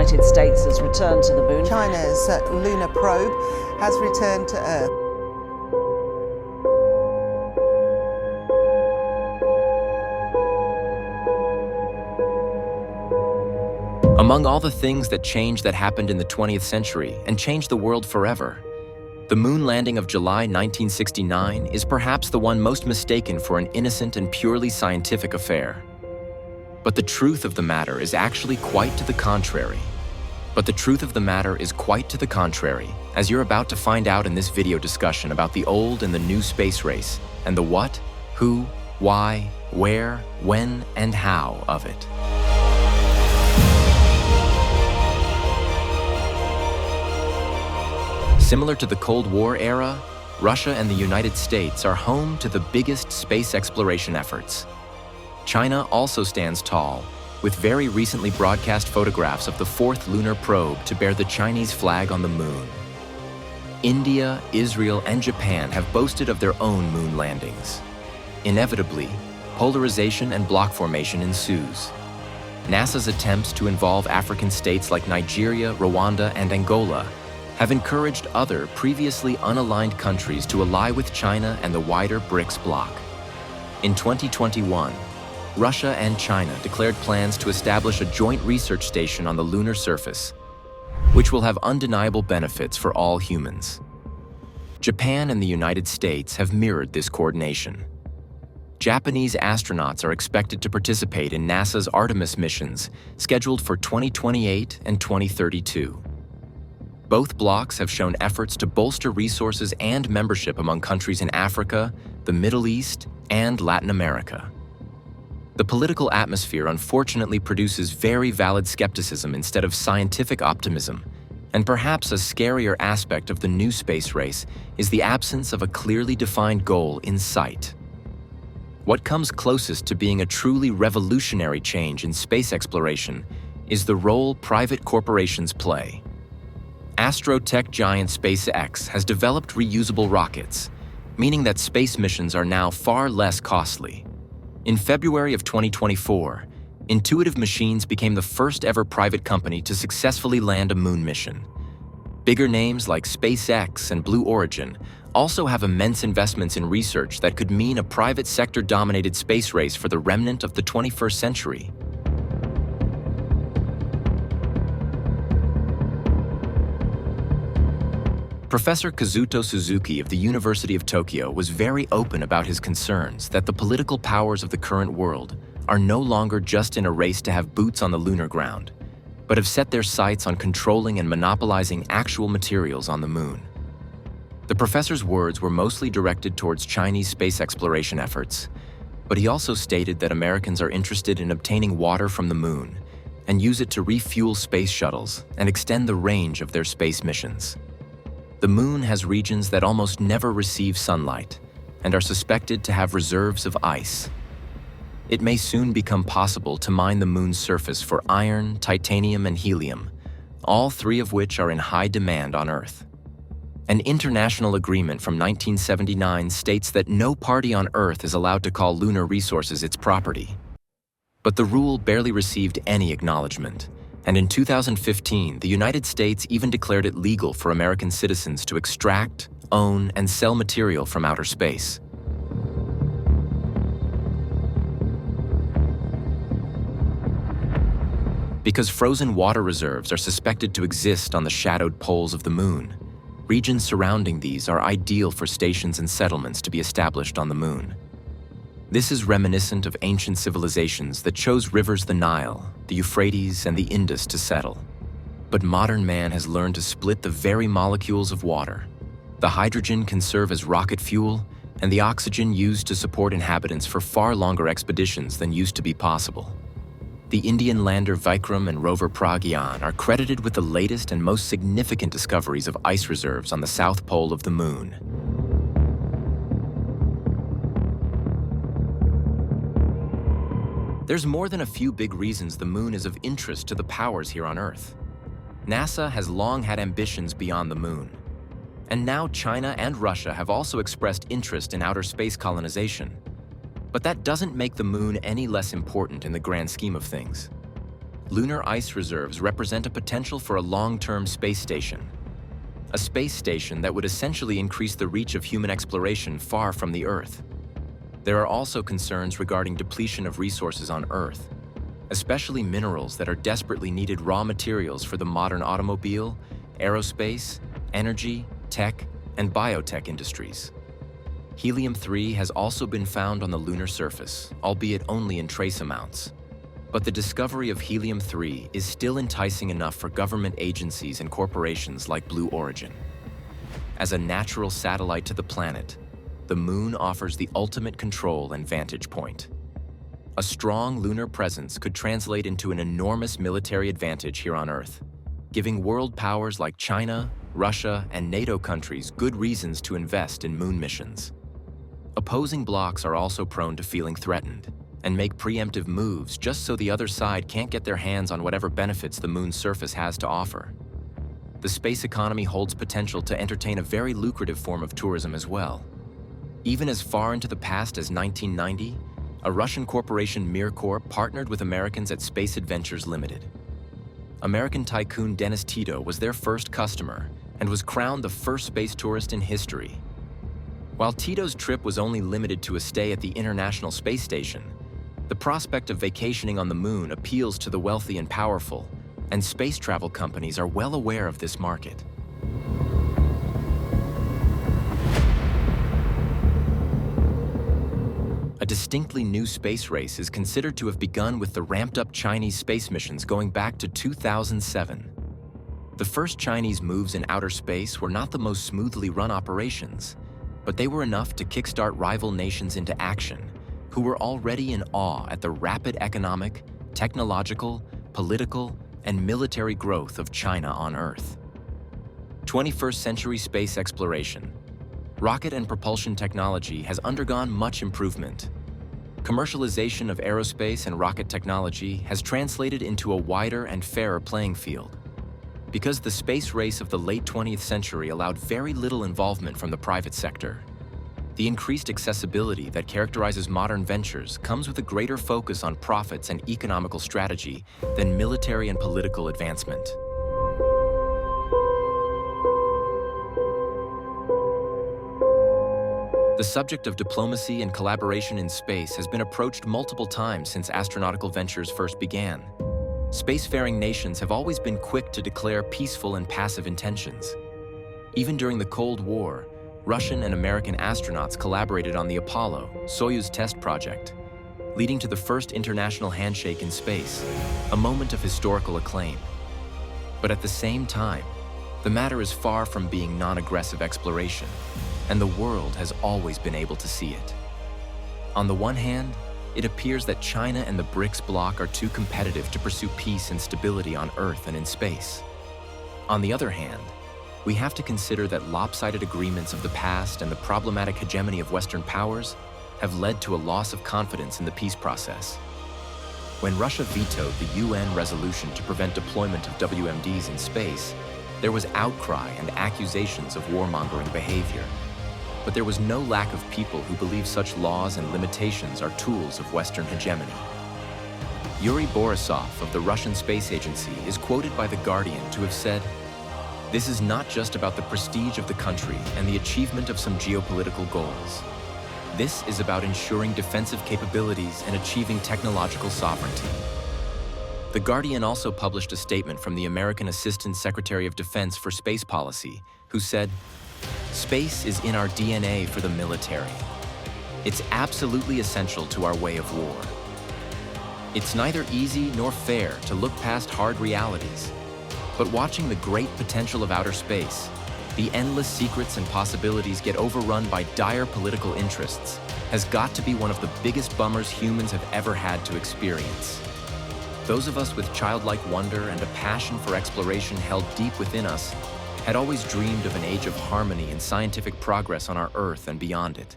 United States has returned to the moon. China's lunar probe has returned to Earth. Among all the things that happened in the 20th century and changed the world forever, the moon landing of July 1969 is perhaps the one most mistaken for an innocent and purely scientific affair. But the truth of the matter is actually quite to the contrary. As you're about to find out in this video discussion about the old and the new space race, and the what, who, why, where, when, and how of it. Similar to the Cold War era, Russia and the United States are home to the biggest space exploration efforts. China also stands tall, with very recently broadcast photographs of the fourth lunar probe to bear the Chinese flag on the moon. India, Israel, and Japan have boasted of their own moon landings. Inevitably, polarization and block formation ensues. NASA's attempts to involve African states like Nigeria, Rwanda, and Angola have encouraged other previously unaligned countries to ally with China and the wider BRICS bloc. In 2021, Russia and China declared plans to establish a joint research station on the lunar surface, which will have undeniable benefits for all humans. Japan and the United States have mirrored this coordination. Japanese astronauts are expected to participate in NASA's Artemis missions, scheduled for 2028 and 2032. Both blocs have shown efforts to bolster resources and membership among countries in Africa, the Middle East, and Latin America. The political atmosphere unfortunately produces very valid skepticism instead of scientific optimism, and perhaps a scarier aspect of the new space race is the absence of a clearly defined goal in sight. What comes closest to being a truly revolutionary change in space exploration is the role private corporations play. Astro-tech giant SpaceX has developed reusable rockets, meaning that space missions are now far less costly. In February of 2024, Intuitive Machines became the first ever private company to successfully land a moon mission. Bigger names like SpaceX and Blue Origin also have immense investments in research that could mean a private sector-dominated space race for the remnant of the 21st century. Professor Kazuto Suzuki of the University of Tokyo was very open about his concerns that the political powers of the current world are no longer just in a race to have boots on the lunar ground, but have set their sights on controlling and monopolizing actual materials on the moon. The professor's words were mostly directed towards Chinese space exploration efforts, but he also stated that Americans are interested in obtaining water from the moon and use it to refuel space shuttles and extend the range of their space missions. The moon has regions that almost never receive sunlight and are suspected to have reserves of ice. It may soon become possible to mine the moon's surface for iron, titanium, and helium, all three of which are in high demand on Earth. An international agreement from 1979 states that no party on Earth is allowed to call lunar resources its property. But the rule barely received any acknowledgement. And in 2015, the United States even declared it legal for American citizens to extract, own, and sell material from outer space. Because frozen water reserves are suspected to exist on the shadowed poles of the moon, regions surrounding these are ideal for stations and settlements to be established on the moon. This is reminiscent of ancient civilizations that chose rivers the Nile, the Euphrates, and the Indus to settle. But modern man has learned to split the very molecules of water. The hydrogen can serve as rocket fuel, and the oxygen used to support inhabitants for far longer expeditions than used to be possible. The Indian lander Vikram and rover Pragyan are credited with the latest and most significant discoveries of ice reserves on the south pole of the moon. There's more than a few big reasons the moon is of interest to the powers here on Earth. NASA has long had ambitions beyond the moon. And now China and Russia have also expressed interest in outer space colonization. But that doesn't make the moon any less important in the grand scheme of things. lunar ice reserves represent a potential for a long-term space station. A space station that would essentially increase the reach of human exploration far from the Earth. There are also concerns regarding depletion of resources on Earth, especially minerals that are desperately needed raw materials for the modern automobile, aerospace, energy, tech, and biotech industries. Helium-3 has also been found on the lunar surface, albeit only in trace amounts. But the discovery of helium-3 is still enticing enough for government agencies and corporations like Blue Origin. As a natural satellite to the planet, the Moon offers the ultimate control and vantage point. A strong lunar presence could translate into an enormous military advantage here on Earth, giving world powers like China, Russia, and NATO countries good reasons to invest in moon missions. Opposing blocs are also prone to feeling threatened and make preemptive moves just so the other side can't get their hands on whatever benefits the moon's surface has to offer. The space economy holds potential to entertain a very lucrative form of tourism as well. Even as far into the past as 1990, a Russian corporation Mircorp partnered with Americans at Space Adventures Limited. American tycoon Dennis Tito was their first customer and was crowned the first space tourist in history. While Tito's trip was only limited to a stay at the International Space Station, the prospect of vacationing on the moon appeals to the wealthy and powerful, and space travel companies are well aware of this market. A distinctly new space race is considered to have begun with the ramped-up Chinese space missions going back to 2007. The first Chinese moves in outer space were not the most smoothly run operations, but they were enough to kickstart rival nations into action, who were already in awe at the rapid economic, technological, political, and military growth of China on Earth. 21st century space exploration. Rocket and propulsion technology has undergone much improvement. Commercialization of aerospace and rocket technology has translated into a wider and fairer playing field. Because the space race of the late 20th century allowed very little involvement from the private sector, the increased accessibility that characterizes modern ventures comes with a greater focus on profits and economical strategy than military and political advancement. The subject of diplomacy and collaboration in space has been approached multiple times since astronautical ventures first began. Spacefaring nations have always been quick to declare peaceful and passive intentions. Even during the Cold War, Russian and American astronauts collaborated on the Apollo-Soyuz test project, leading to the first international handshake in space, a moment of historical acclaim. But at the same time, the matter is far from being non-aggressive exploration, and the world has always been able to see it. On the one hand, it appears that China and the BRICS bloc are too competitive to pursue peace and stability on Earth and in space. On the other hand, we have to consider that lopsided agreements of the past and the problematic hegemony of Western powers have led to a loss of confidence in the peace process. When Russia vetoed the UN resolution to prevent deployment of WMDs in space, there was outcry and accusations of warmongering behavior. But there was no lack of people who believe such laws and limitations are tools of Western hegemony. Yuri Borisov of the Russian Space Agency is quoted by The Guardian to have said, "This is not just about the prestige of the country and the achievement of some geopolitical goals. This is about ensuring defensive capabilities and achieving technological sovereignty." The Guardian also published a statement from the American Assistant Secretary of Defense for Space Policy, who said, "Space is in our DNA for the military. It's absolutely essential to our way of war. It's neither easy nor fair to look past hard realities, but watching the great potential of outer space, the endless secrets and possibilities get overrun by dire political interests, has got to be one of the biggest bummers humans have ever had to experience. Those of us with childlike wonder and a passion for exploration held deep within us had always dreamed of an age of harmony and scientific progress on our Earth and beyond it.